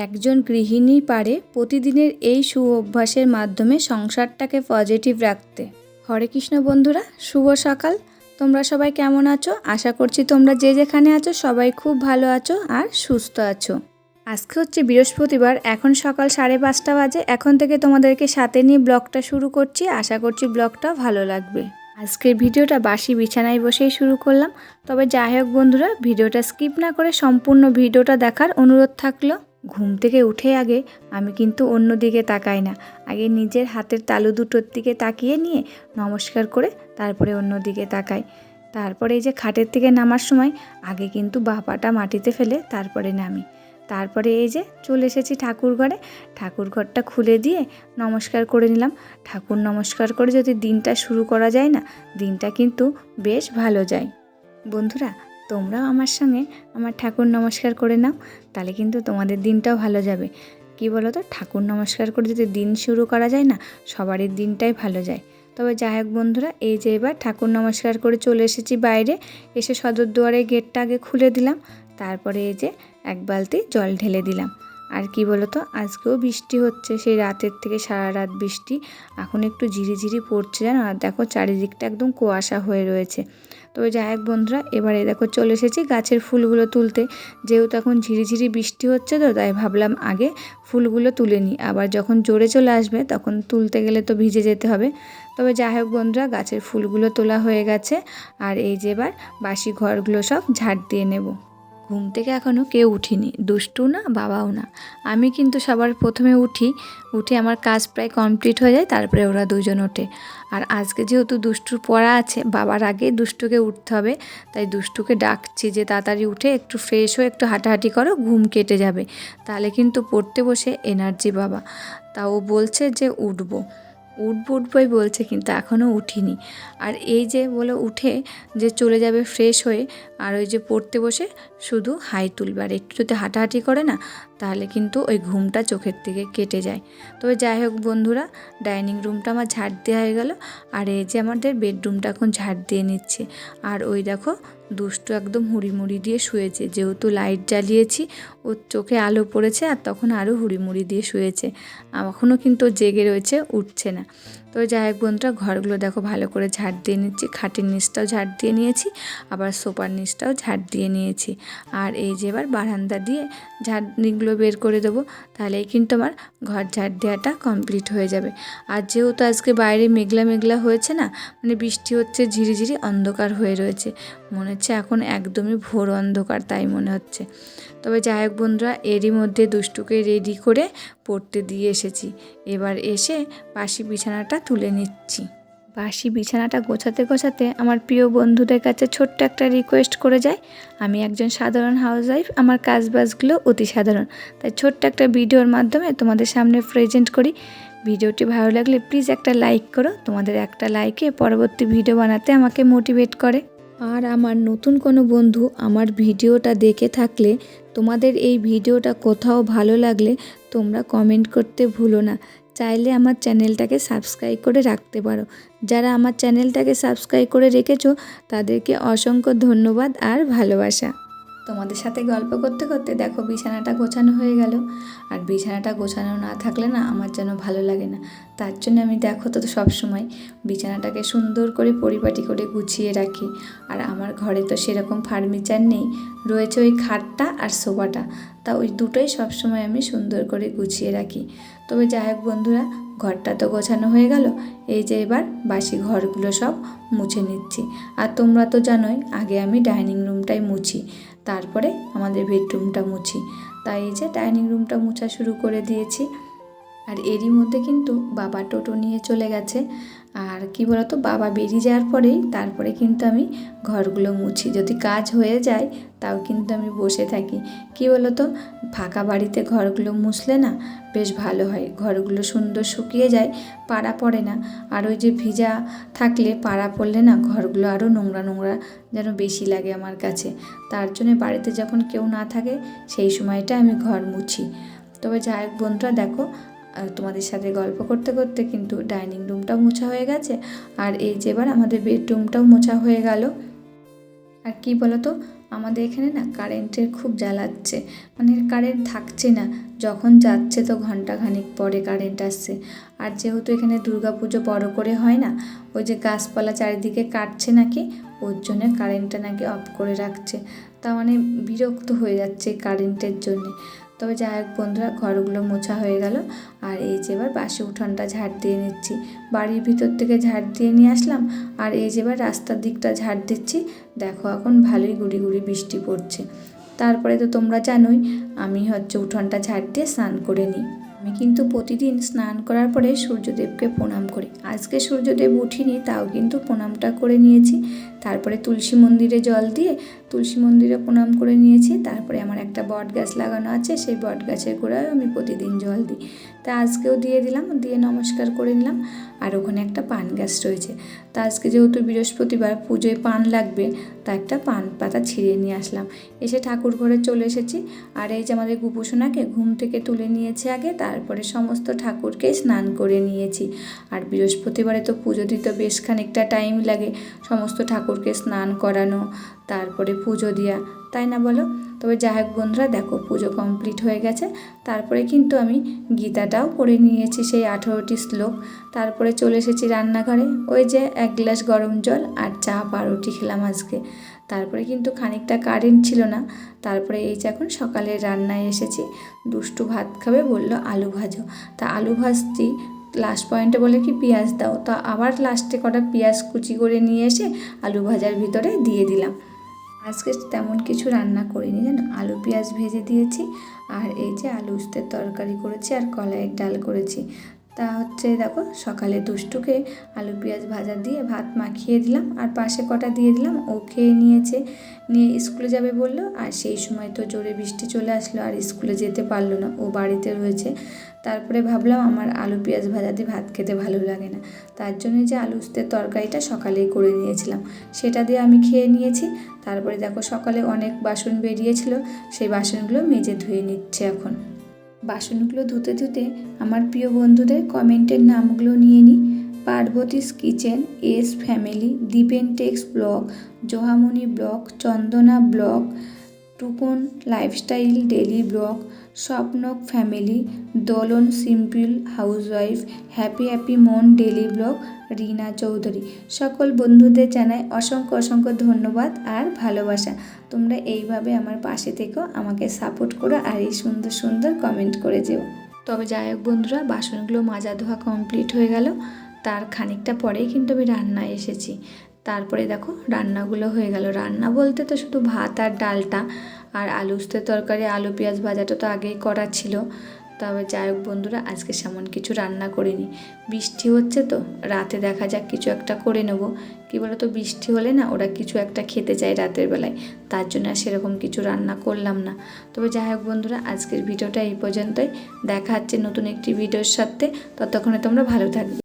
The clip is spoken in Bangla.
একজন গৃহিণী পারে প্রতিদিনের এই অভ্যাসের মাধ্যমে সংসারটাকে পজিটিভ রাখতে। হরে কৃষ্ণ বন্ধুরা, শুভ সকাল। তোমরা সবাই কেমন আছো? আশা করছি তোমরা যে যেখানে আছো সবাই খুব ভালো আছো আর সুস্থ আছো। আজকে হচ্ছে বৃহস্পতিবার, এখন সকাল 5:30 বাজে। এখন থেকে তোমাদেরকে সাথে নিয়ে ব্লগটা শুরু করছি। আশা করছি ব্লগটা ভালো লাগবে। আজকের ভিডিওটা বাসি বিছানায় বসেই শুরু করলাম। তবে যাই হোক বন্ধুরা, ভিডিওটা স্কিপ না করে সম্পূর্ণ ভিডিওটা দেখার অনুরোধ থাকলো। ঘুম থেকে উঠে আগে আমি কিন্তু অন্য দিকে তাকাই না, আগে নিজের হাতের তালু দুটোর দিকে তাকিয়ে নিয়ে নমস্কার করে তারপরে অন্য দিকে তাকাই। তারপরে এই যে খাটের থেকে নামার সময় আগে কিন্তু বাঁ পাটা মাটিতে ফেলে তারপরে নামি। তারপরে এই যে চলে এসেছি ঠাকুর ঘরে। ঠাকুর ঘরটা খুলে দিয়ে নমস্কার করে নিলাম। ঠাকুর নমস্কার করে যদি দিনটা শুরু করা যায় না, দিনটা কিন্তু বেশ ভালো যায়। বন্ধুরা, তোমরাও আমার সঙ্গে আমার ঠাকুর নমস্কার করে নাও, তাহলে কিন্তু তোমাদের দিনটাও ভালো যাবে। কি বলো তো, ঠাকুর নমস্কার করে যদি দিন শুরু করা যায় না, সবারই দিনটাই ভালো যায়। তবে যাই হোক বন্ধুরা, এই যে এবার ঠাকুর নমস্কার করে চলে এসেছি বাইরে। এসে সদর দুয়ারে গেটটা আগে খুলে দিলাম। তারপরে এই যে এক বালতি জল ঢেলে দিলাম। আর কি বলো তো, আজকেও বৃষ্টি হচ্ছে, সেই রাতের থেকে সারা রাত বৃষ্টি। এখন একটু ঝিরিঝিরি পড়ছে জানো, আর দেখো চারিদিকটা একদম কুয়াশা হয়ে রয়েছে। তবে যাই হোক বন্ধুরা, এবারে দেখো চলে এসেছি গাছের ফুলগুলো তুলতে। যেহেতু এখন ঝিরিঝিরি বৃষ্টি হচ্ছে তো, তাই ভাবলাম আগে ফুলগুলো তুলে নিই, আবার যখন জোরে চলে আসবে তখন তুলতে গেলে তো ভিজে যেতে হবে। তবে যাই হোক বন্ধুরা, গাছের ফুলগুলো তোলা হয়ে গেছে। আর এই যে এবার বাসি ঘরগুলো সব ঝাড় দিয়ে নেব। ঘুম থেকে এখনও কেউ উঠিনি, দুষ্টু না বাবাও না। আমি কিন্তু সবার প্রথমে উঠে আমার কাজ প্রায় কমপ্লিট হয়ে যায়, তারপরে ওরা দুজন ওঠে। আর আজকে যেহেতু দুষ্টুর পড়া আছে, বাবার আগে দুষ্টুকে উঠতে হবে, তাই দুষ্টুকে ডাকছি যে তাড়াতাড়ি উঠে একটু ফ্রেশ হয়ে একটু হাঁটাহাঁটি করো, ঘুম কেটে যাবে। তাহলে কিন্তু পড়তে বসে এনার্জি বাবা। তা ও বলছে যে উঠবোই বলছে, কিন্তু এখনও উঠিনি। আর এই যে বলে উঠে যে চলে যাবে ফ্রেশ হয়ে, আর ওই যে পড়তে বসে শুধু হাই তুলবে। আর একটু যদি হাঁটাহাঁটি করে না, তাহলে কিন্তু ওই ঘুমটা চোখের থেকে কেটে যায়। তবে যাই হোক বন্ধুরা, ডাইনিং রুমটা আমার ঝাড় দেওয়া হয়ে গেল। আর এই যে আমাদের বেডরুমটা এখন ঝাড় দিয়ে নিচ্ছে। আর ওই দেখো দুষ্টু একদম হুড়িমুড়ি দিয়ে শুয়েছে, যেহেতু লাইট জ্বালিয়েছি, ওর চোখে আলো পড়েছে, আর তখন আরও হুড়িমুড়ি দিয়ে শুয়েছে। এখনও কিন্তু জেগে রয়েছে, উঠছে না। তো যাই হোক বন্ধুরা, ঘরগুলো দেখো ভালো করে ঝাড় দিয়ে নিচ্ছি। খাটের নিচটাও ঝাড় দিয়ে নিয়েছি, আবার সোফার নিচটাও ঝাড় দিয়ে নিয়েছি। আর এই যে এবার বারান্দা দিয়ে ঝাড়নিগুলো বের করে দেবো, তাহলেই কিন্তু আমার ঘর ঝাড় দেওয়াটা কমপ্লিট হয়ে যাবে। আর যেহেতু আজকে বাইরে মেঘলা মেঘলা হয়েছে না, মানে বৃষ্টি হচ্ছে, ঝিরিঝিরি অন্ধকার হয়ে রয়েছে, মনে হচ্ছে এখন একদমই ভোর অন্ধকার, তাই মনে হচ্ছে। তবে যাই হোক বন্ধুরা, এরই মধ্যে দুষ্টুকে রেডি করে পড়তে দিয়ে এসেছি। এবার এসে বাসি বিছানাটা তুলে নিচ্ছি। বাসি বিছানাটা গোছাতে গোছাতে আমার প্রিয় বন্ধুদের কাছে ছোট্ট একটা রিকোয়েস্ট করে যায়। আমি একজন সাধারণ হাউসওয়াইফ, আমার কাজবাজগুলো অতি সাধারণ, তাই ছোট্ট একটা ভিডিওর মাধ্যমে তোমাদের সামনে প্রেজেন্ট করি। ভিডিওটি ভালো লাগলে প্লিজ একটা লাইক করো। তোমাদের একটা লাইকে পরবর্তী ভিডিও বানাতে আমাকে মোটিভেট করে। আর আমার নতুন কোনো বন্ধু আমার ভিডিওটা দেখে থাকলে, তোমাদের এই ভিডিওটা কোথাও ভালো লাগলে তোমরা কমেন্ট করতে ভুলো না। চাইলে আমার চ্যানেলটাকে সাবস্ক্রাইব করে রাখতে পারো। যারা আমার চ্যানেলটাকে সাবস্ক্রাইব করে রেখেছো তাদেরকে অসংখ্য ধন্যবাদ আর ভালোবাসা। তোমাদের সাথে গল্প করতে করতে দেখো বিছানাটা গোছানো হয়ে গেল। আর বিছানাটা গোছানো না থাকলে না আমার যেন ভালো লাগে না। তার জন্য আমি দেখো তো সবসময় বিছানাটাকে সুন্দর করে পরিপাটি করে গুছিয়ে রাখি। আর আমার ঘরে তো সেরকম ফার্নিচার নেই, রয়েছে ওই খাটটা আর সোফাটা, তা ওই দুটোই সবসময় আমি সুন্দর করে গুছিয়ে রাখি। তবে যাই হোক বন্ধুরা, ঘরটা তো গোছানো হয়ে গেল। এই যে এবার বাসি ঘরগুলো সব মুছে নিচ্ছি। আর তোমরা তো জানোই আগে আমি ডাইনিং রুমটাই মুছি, তারপরে আমাদের বেডরুমটা মুছি। তাই এই যে ডাইনিং রুমটা মোছা শুরু করে দিয়েছি। আর এরই মধ্যে কিন্তু বাবা টোটো নিয়ে চলে গেছে। আর কি বলতো, বাবা বেরিয়ে যাওয়ার পরেই তারপরে কিন্তু আমি ঘরগুলো মুছি। যদি কাজ হয়ে যায় তাও কিন্তু আমি বসে থাকি। কি বলতো, ফাঁকা বাড়িতে ঘরগুলো মুছলে না বেশ ভালো হয়, ঘরগুলো সুন্দর শুকিয়ে যায়, পাড়া পড়ে না। আর ওই যে ভিজা থাকলে পাড়া পড়লে না ঘরগুলো আরও নোংরা নোংরা যেন বেশি লাগে আমার কাছে। তার জন্য বাড়িতে যখন কেউ না থাকে সেই সময়টা আমি ঘর মুছি। তবে যাই হোক বন্ধুরা, দেখো তোমাদের সাথে গল্প করতে করতে কিন্তু ডাইনিং রুমটাও মোছা হয়ে গেছে। আর এই যে এবার আমাদের বেডরুমটাও মোছা হয়ে গেল। আর কি বলতো, আমাদের এখানে না কারেন্টের খুব জ্বালাচ্ছে, মানে কারেন্ট থাকছে না, যখন যাচ্ছে তো ঘন্টাখানিক পরে কারেন্ট আসছে। আর যেহেতু এখানে দুর্গাপুজো বড় করে হয় না, ওই যে গাছপালা চারিদিকে কাটছে নাকি, ওর জন্য কারেন্টটা নাকি অফ করে রাখছে। তা মানে বিরক্ত হয়ে যাচ্ছে কারেন্টের জন্যে। তবে যাই হোক বন্ধুরা, ঘরগুলো মোছা হয়ে গেল। আর এই যে এবার বাসি উঠোনটা ঝাড় দিয়ে নিচ্ছি, বাড়ির ভিতর থেকে ঝাড় দিয়ে নিয়ে আসলাম। আর এই যে এবার রাস্তার দিকটা ঝাড় দিচ্ছি। দেখো এখন ভালোই গুড়ি গুড়ি বৃষ্টি পড়ছে। তারপরে তো তোমরা জানোই আমি উঠোনটা ঝাড় দিয়ে স্নান করে নিই। আমি কিন্তু প্রতিদিন স্নান করার পরে সূর্যদেবকে প্রণাম করি। আজকে সূর্যদেব উঠিনি, তাও কিন্তু প্রণামটা করে নিয়েছি। তারপরে তুলসী মন্দিরে জল দিয়ে তুলসী মন্দিরে প্রণাম করে নিয়েছি। তারপরে আমার একটা বট গাছ লাগানো আছে, সেই বট গাছের গোড়ায় আমি প্রতিদিন জল দিই। তা আজকেও দিয়ে দিলাম, দিয়ে নমস্কার করে নিলাম। আর ওখানে একটা পান গাছ রয়েছে, তা আজকে যেহেতু বৃহস্পতিবার, পুজোয় পান লাগবে, তা একটা পান পাতা ছিঁড়ে নিয়ে আসলাম। এসে ঠাকুর ঘরে চলে এসেছি। আর এই যে আমাদের গুপুসোনাকে ঘুম থেকে তুলে নিয়েছে আগে, তারপরে সমস্ত ঠাকুরকে স্নান করে নিয়েছি। আর বৃহস্পতিবারে তো পুজো দিতে বেশ খানিকটা টাইম লাগে, সমস্ত ঠাকুরকে স্নান করানো, তারপরে পুজো দেওয়া, তাই না বলো? তবে যাই হোক বন্ধুরা, দেখো পুজো কমপ্লিট হয়ে গেছে। তারপরে কিন্তু আমি গীতাটাও পড়ে নিয়েছি, সেই 18টি শ্লোক। তারপরে চলে এসেছি রান্নাঘরে। ওই যে 1 গ্লাস গরম জল আর চা পাউরুটি খেলাম আজকে। তারপরে কিন্তু খানিকটা কারেন্ট ছিল না। তারপরে এই যে এখন সকালের রান্নায় এসেছি। দুষ্টু ভাত খাবে, বলল আলু ভাজো। তা আলু ভাজছি, লাস্ট পয়েন্টে বলে কি পেঁয়াজ দাও, তা আবার লাস্টে কটা পেঁয়াজ কুচি করে নিয়ে এসে আলু ভাজার ভিতরে দিয়ে দিলাম। আজকে তেমন কিছু রান্না করিনি জানো, আলু পেঁয়াজ ভেজে দিয়েছি। আর এই যে আলু উস্তের তরকারি করেছি আর কলাইয়ের ডাল করেছি। তা দেখো সকালে দুষ্টুকে আলু পেঁয়াজ ভাজা দিয়ে ভাত মাখিয়ে দিলাম, আর পাশে কটা দিয়ে দিলাম, ও খেয়ে নিয়েছে। নিয়ে স্কুলে যাবে বললো। আর সেই সময় তো জোরে বৃষ্টি চলে আসলো, আর স্কুলে যেতে পারলো না, ও বাড়িতে রয়েছে। তারপরে ভাবলাম আমার আলু পেঁয়াজ ভাজা দিয়ে ভাত খেতে ভালো লাগে না, তার জন্য যে আলু উস্তের তরকারিটা সকালেই করে নিয়েছিলাম, সেটা দিয়ে আমি খেয়ে নিয়েছি। তারপরে দেখো সকালে অনেক বাসন বেরিয়েছিল, সেই বাসনগুলো মেজে ধুয়ে নিচ্ছে এখন। বাসনগুলো ধুতে ধুতে আমার প্রিয় বন্ধুদের কমেন্টের নামগুলো নিয়ে নিই। Parvati's kitchen, S family, Dipen টেক্স blog, Jahamoni blog, Chandana blog, Tukon lifestyle daily blog, স্বপ্নক family, Dolon simple housewife, happy happy মন ডেলি ব্লগ, রিনা চৌধুরী। সকল বন্ধুদের জানাই অসংখ্য অসংখ্য ধন্যবাদ আর ভালোবাসা। তোমরা এইভাবে আমার পাশে থেকেও আমাকে সাপোর্ট করো আর এই সুন্দর সুন্দর কমেন্ট করে যেও। তবে যাই হোক বন্ধুরা, বাসনগুলো মাজা ধোয়া কমপ্লিট হয়ে গেল। তার খানিকটা পরেই কিন্তু আমি রান্নায় এসেছি। তারপরে দেখো রান্নাগুলো হয়ে গেল। রান্না বলতে তো শুধু ভাত আর ডালটা, আর আলু উস্তের তরকারি আলু পেঁয়াজ ভাজাটা তো আগেই করা ছিল। তবে যাই হোক বন্ধুরা, আজকে সেমন কিছু রান্না করিনি। বৃষ্টি হচ্ছে তো, রাতে দেখা যাক কিছু একটা করে নেব। কী বলো তো, বৃষ্টি হলে না ওরা কিছু একটা খেতে চায় রাতের বেলায়, তার জন্য আর সেরকম কিছু রান্না করলাম না। তবে যাই হোক বন্ধুরা, আজকের ভিডিওটা এই পর্যন্তই। দেখা হচ্ছে নতুন একটি ভিডিওর সাথে। ততক্ষণে তোমরা ভালো থাকবে।